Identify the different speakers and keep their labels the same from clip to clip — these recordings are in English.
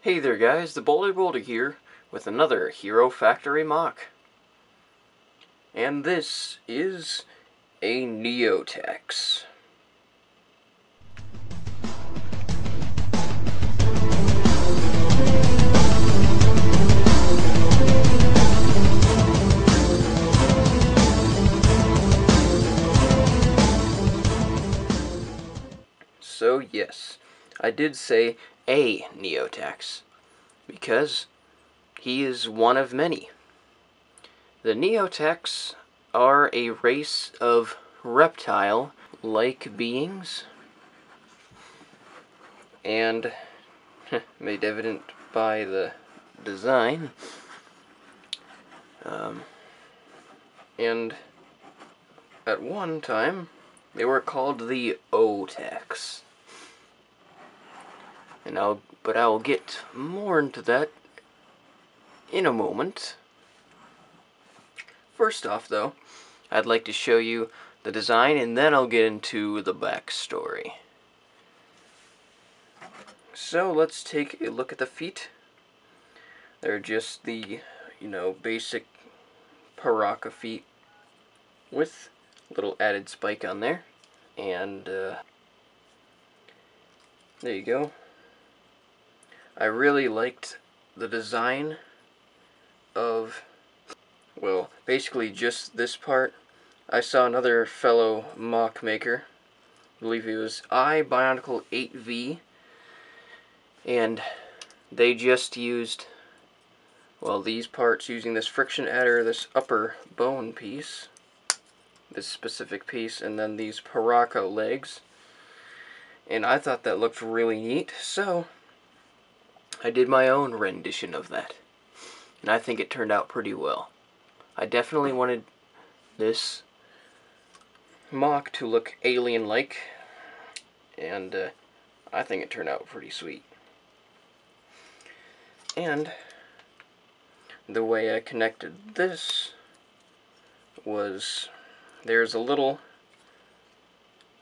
Speaker 1: Hey there guys, theBolderBoulder here with another Hero Factory MOC. And this is a Neotex. So yes, I did say a Neotex, because he is one of many. The Neotex are a race of reptile-like beings, and made evident by the design, and at one time they were called the O-Tex. But I'll get more into that in a moment. First off, though, I'd like to show you the design, and then I'll get into the backstory. So let's take a look at the feet. They're just the, basic Paraka feet with a little added spike on there. And there you go. I really liked the design of, well, basically just this part. I saw another fellow MOC maker, I believe it was iBionicle 8V, and they just used, well, these parts using this friction adder, this upper bone piece, this specific piece, and then these Paraka legs. And I thought that looked really neat, so I did my own rendition of that. And I think it turned out pretty well. I definitely wanted this MOC to look alien-like, and I think it turned out pretty sweet. And the way I connected this was, there's a little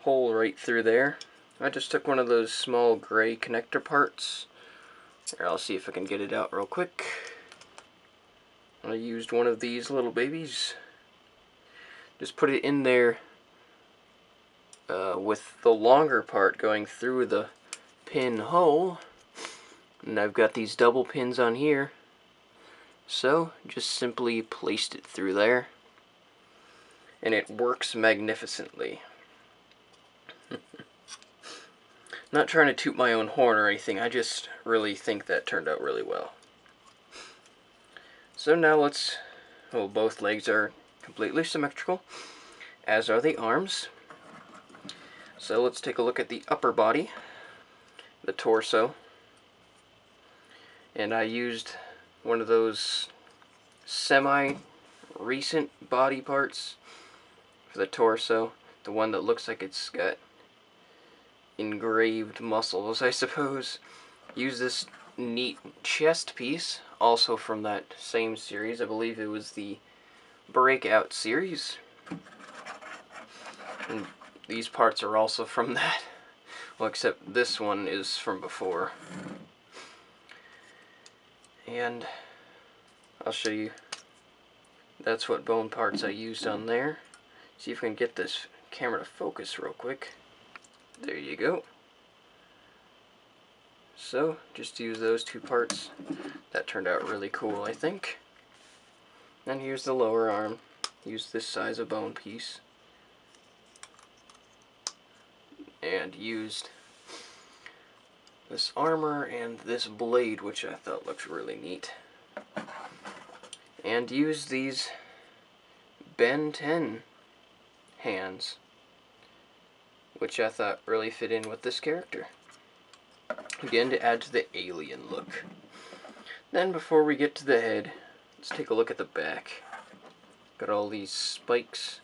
Speaker 1: hole right through there. I just took one of those small gray connector parts. Here, I'll see if I can get it out real quick. I used one of these little babies. Just put it in there with the longer part going through the pin hole. And I've got these double pins on here. So, just simply placed it through there. And it works magnificently. Not trying to toot my own horn or anything, I just really think that turned out really well. So now both legs are completely symmetrical, as are the arms. So let's take a look at the upper body, the torso. And I used one of those semi-recent body parts for the torso, the one that looks like it's got engraved muscles, I suppose. Use this neat chest piece, also from that same series. I believe it was the Breakout series. And these parts are also from that. Well, except this one is from before. And I'll show you. That's what bone parts I used on there. See if I can get this camera to focus real quick. There you go. So, just use those two parts. That turned out really cool, I think. And here's the lower arm. Use this size of bone piece. And used this armor and this blade, which I thought looked really neat. And used these Ben 10 hands, which I thought really fit in with this character. Again, to add to the alien look. Then before we get to the head, let's take a look at the back. Got all these spikes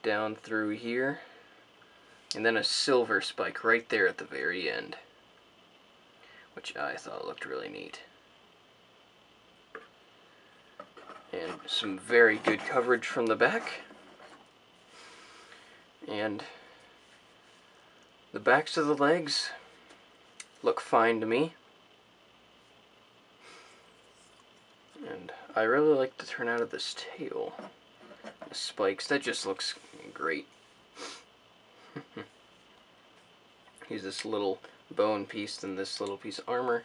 Speaker 1: down through here, and then a silver spike right there at the very end, which I thought looked really neat. And some very good coverage from the back. And the backs of the legs look fine to me. I really like the turnout of this tail. The spikes, that just looks great. Here's this little bone piece and this little piece of armor.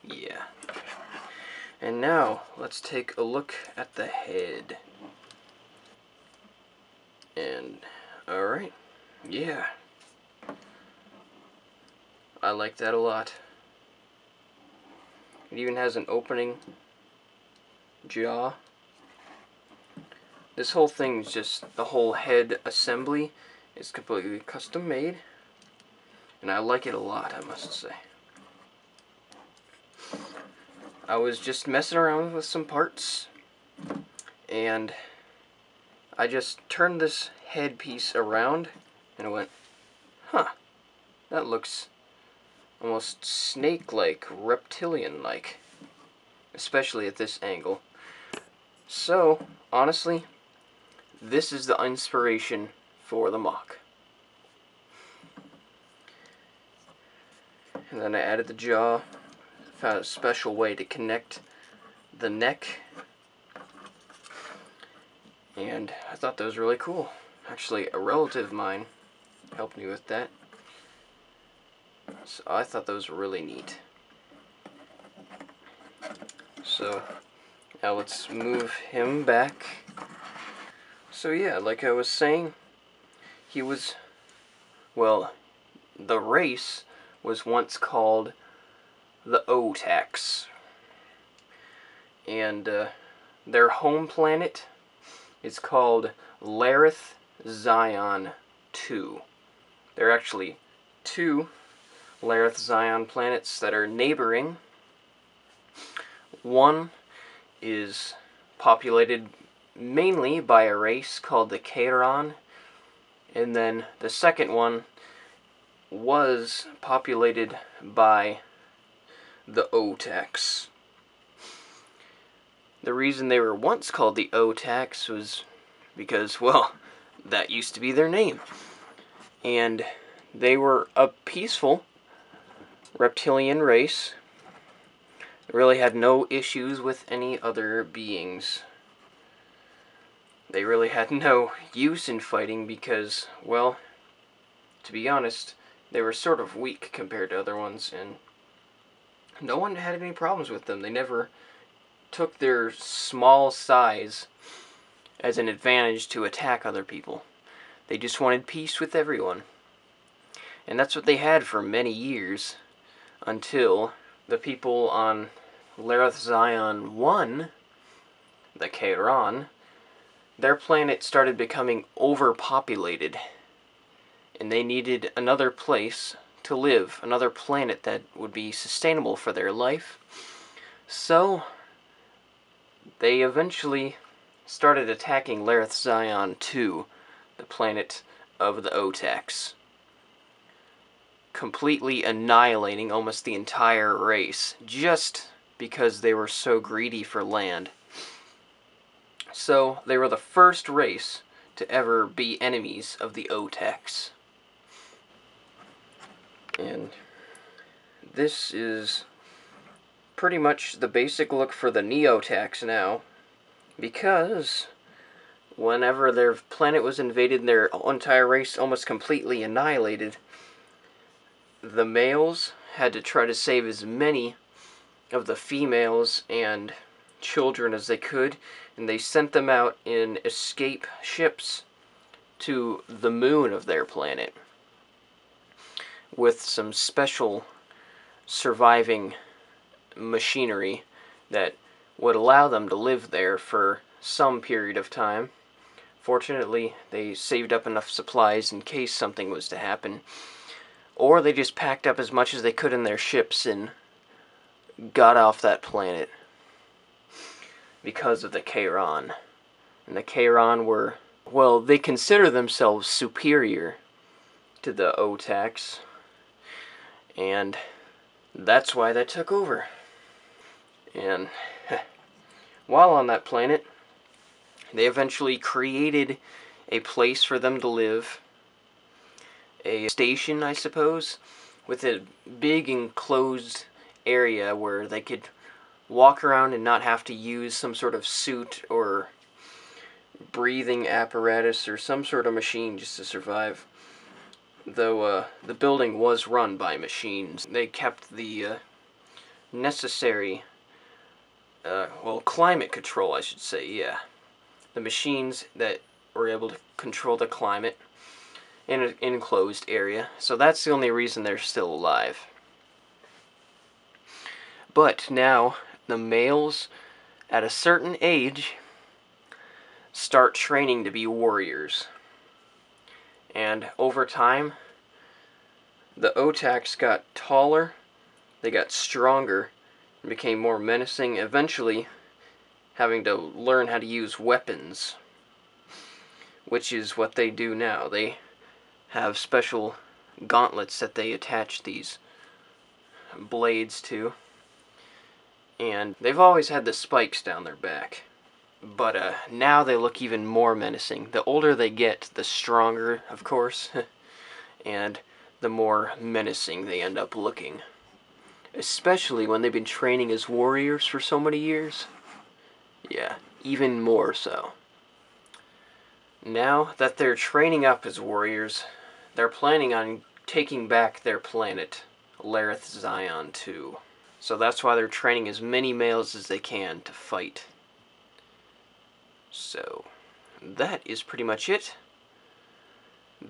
Speaker 1: Yeah. And now, let's take a look at the head. And, alright. Yeah. I like that a lot. It even has an opening jaw. This whole thing is just, the whole head assembly is completely custom made. And I like it a lot, I must say. I was just messing around with some parts, and I just turned this head piece around, and I went, huh, that looks almost snake-like, reptilian-like, especially at this angle. So, honestly, this is the inspiration for the MOC. And then I added the jaw, found a special way to connect the neck, and I thought that was really cool. Actually, a relative of mine helped me with that, so I thought that was really neat. So, now let's move him back. So yeah, like I was saying, he was, well, the race was once called the Otax. And their home planet is called Lareth Zion 2. There are actually 2 Lareth Zion planets that are neighboring. One is populated mainly by a race called the Kairon, and then the second one was populated by the Otax. The reason they were once called the Otax was because, well, that used to be their name. And they were a peaceful reptilian race. They really had no issues with any other beings. They really had no use in fighting because, well, to be honest, they were sort of weak compared to other ones, and no one had any problems with them. They never took their small size as an advantage to attack other people. They just wanted peace with everyone. And that's what they had for many years, until the people on Lareth Zion 1, the Kairon, their planet started becoming overpopulated, and they needed another place to live, another planet that would be sustainable for their life. So they eventually started attacking Lareth Zion 2, the planet of the Otax, completely annihilating almost the entire race, just because they were so greedy for land. So they were the first race to ever be enemies of the Otax. And this is pretty much the basic look for the Neotax now, because whenever their planet was invaded and their entire race almost completely annihilated, the males had to try to save as many of the females and children as they could, and they sent them out in escape ships to the moon of their planet with some special surviving machinery that would allow them to live there for some period of time. Fortunately, they saved up enough supplies in case something was to happen, or they just packed up as much as they could in their ships and got off that planet because of the Kairon. And the Kairon were, well, they consider themselves superior to the Otax, and that's why they took over. And while on that planet, they eventually created a place for them to live, a station, I suppose, with a big enclosed area where they could walk around and not have to use some sort of suit or breathing apparatus or some sort of machine just to survive. Though the building was run by machines. They kept the necessary, well, climate control, I should say, yeah. The machines that were able to control the climate in an enclosed area. So that's the only reason they're still alive. But now, the males at a certain age start training to be warriors. And over time, the Otacs got taller, they got stronger, and became more menacing, eventually having to learn how to use weapons, which is what they do now. They have special gauntlets that they attach these blades to, and they've always had the spikes down their back. But now they look even more menacing. The older they get, the stronger, of course, and the more menacing they end up looking. Especially when they've been training as warriors for so many years. Yeah, even more so. Now that they're training up as warriors, they're planning on taking back their planet, Lareth Zion 2. So that's why they're training as many males as they can to fight. So, that is pretty much it.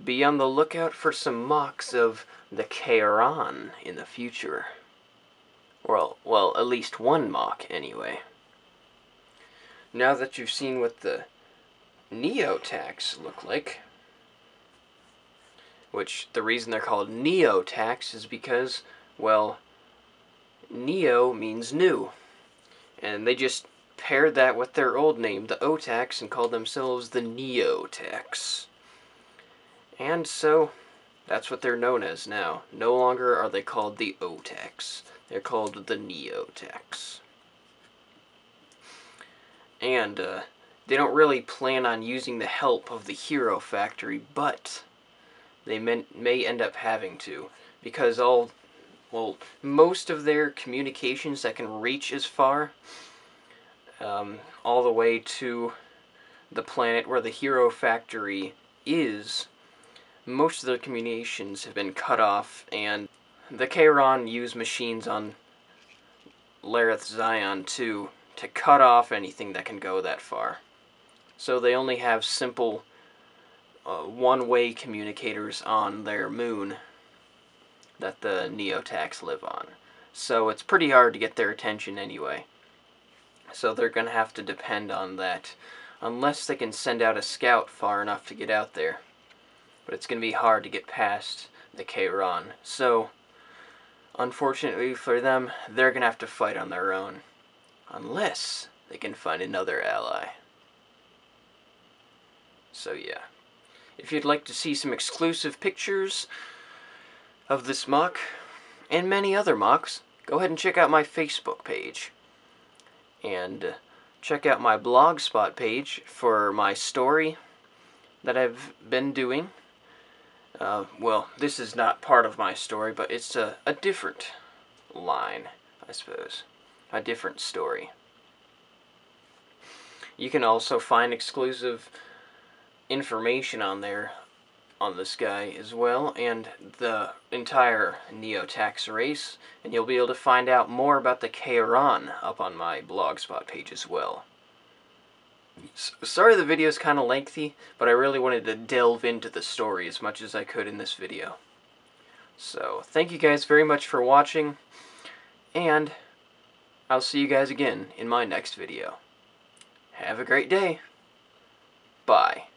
Speaker 1: Be on the lookout for some MOCs of the Kairon in the future. Well, at least one MOC, anyway. Now that you've seen what the Neotacs look like, which the reason they're called Neotacs is because, well, Neo means new. And they just paired that with their old name, the Otacs, and called themselves the Neotacs. And so, that's what they're known as now. No longer are they called the Otacs. They're called the Neotacs. And, they don't really plan on using the help of the Hero Factory, but they may end up having to. Because most of their communications that can reach as far, all the way to the planet where the Hero Factory is, most of their communications have been cut off, and the Kairon use machines on Lareth Zion 2 to cut off anything that can go that far. So they only have simple one-way communicators on their moon that the Neotacs live on. So it's pretty hard to get their attention anyway. So they're going to have to depend on that, unless they can send out a scout far enough to get out there. But it's going to be hard to get past the Kairon. So, unfortunately for them, they're going to have to fight on their own. Unless they can find another ally. So yeah. If you'd like to see some exclusive pictures of this MOC, and many other MOCs, go ahead and check out my Facebook page. And check out my Blogspot page for my story that I've been doing. Well, this is not part of my story, but it's a different line, I suppose. A different story. You can also find exclusive information on there on this guy as well, and the entire Neotacs race, and you'll be able to find out more about the Kairon up on my Blogspot page as well. Sorry the video is kind of lengthy, but I really wanted to delve into the story as much as I could in this video. So, thank you guys very much for watching, and I'll see you guys again in my next video. Have a great day. Bye.